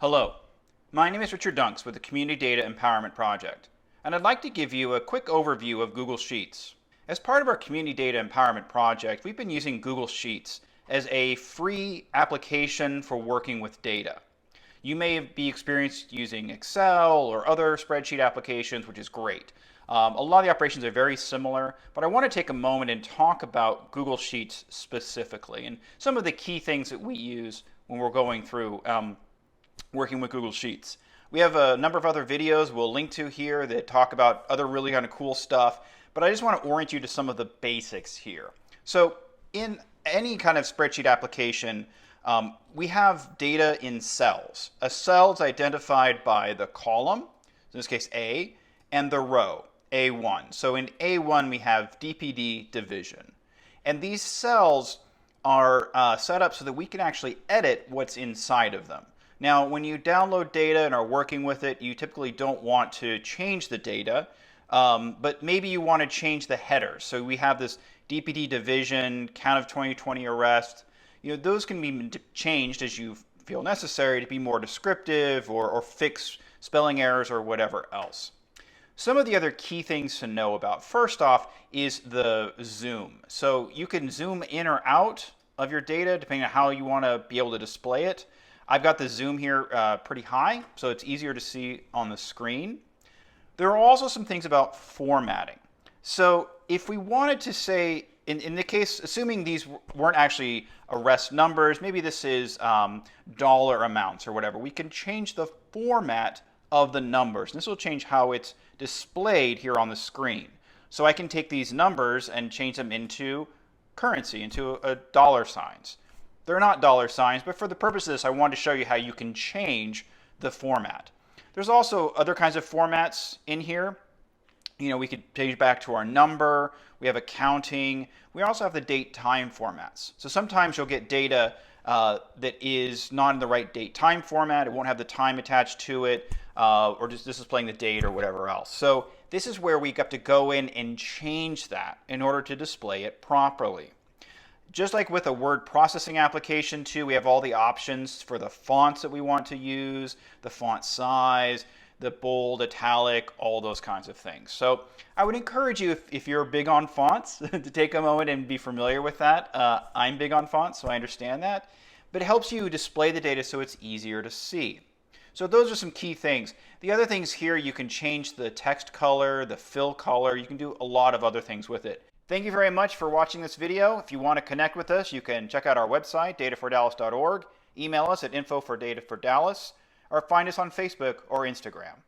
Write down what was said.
Hello, my name is Richard Dunks with the Community Data Empowerment Project, and I'd like to give you a quick overview of Google Sheets. As part of our Community Data Empowerment Project, we've been using Google Sheets as a free application for working with data. You may be experienced using Excel or other spreadsheet applications, which is great. A lot of the operations are very similar, but I want to take a moment and talk about Google Sheets specifically and some of the key things that we use when we're going through working with Google Sheets. We have a number of other videos we'll link to here that talk about other really kind of cool stuff, but I just want to orient you to some of the basics here. So in any kind of spreadsheet application, we have data in cells. A cell is identified by the column, in this case A, and the row, A1. So in A1 we have DPD division. And these cells are set up so that we can actually edit what's inside of them. Now, when you download data and are working with it, you typically don't want to change the data, but maybe you want to change the headers. So we have this DPD division, count of 2020 arrest. Those can be changed as you feel necessary to be more descriptive or fix spelling errors or whatever else. Some of the other key things to know about, first off, is the zoom. So you can zoom in or out of your data depending on how you want to be able to display it. I've got the zoom here pretty high, so it's easier to see on the screen. There are also some things about formatting. So if we wanted to say, in the case, assuming these weren't actually arrest numbers, maybe this is dollar amounts or whatever, we can change the format of the numbers. And this will change how it's displayed here on the screen. So I can take these numbers and change them into currency, into dollar signs. They're not dollar signs, but for the purpose of this, I wanted to show you how you can change the format. There's also other kinds of formats in here. We could page back to our number. We have accounting. We also have the date time formats. So sometimes you'll get data that is not in the right date time format. It won't have the time attached to it, or just this is playing the date or whatever else. So this is where we have to go in and change that in order to display it properly. Just like with a word processing application too, we have all the options for the fonts that we want to use, the font size, the bold, italic, all those kinds of things. So I would encourage you, if you're big on fonts, to take a moment and be familiar with that. I'm big on fonts, so I understand that. But it helps you display the data so it's easier to see. So those are some key things. The other things here, you can change the text color, the fill color. You can do a lot of other things with it. Thank you very much for watching this video. If you want to connect with us, you can check out our website, datafordallas.org, email us at info@datafordallas, or find us on Facebook or Instagram.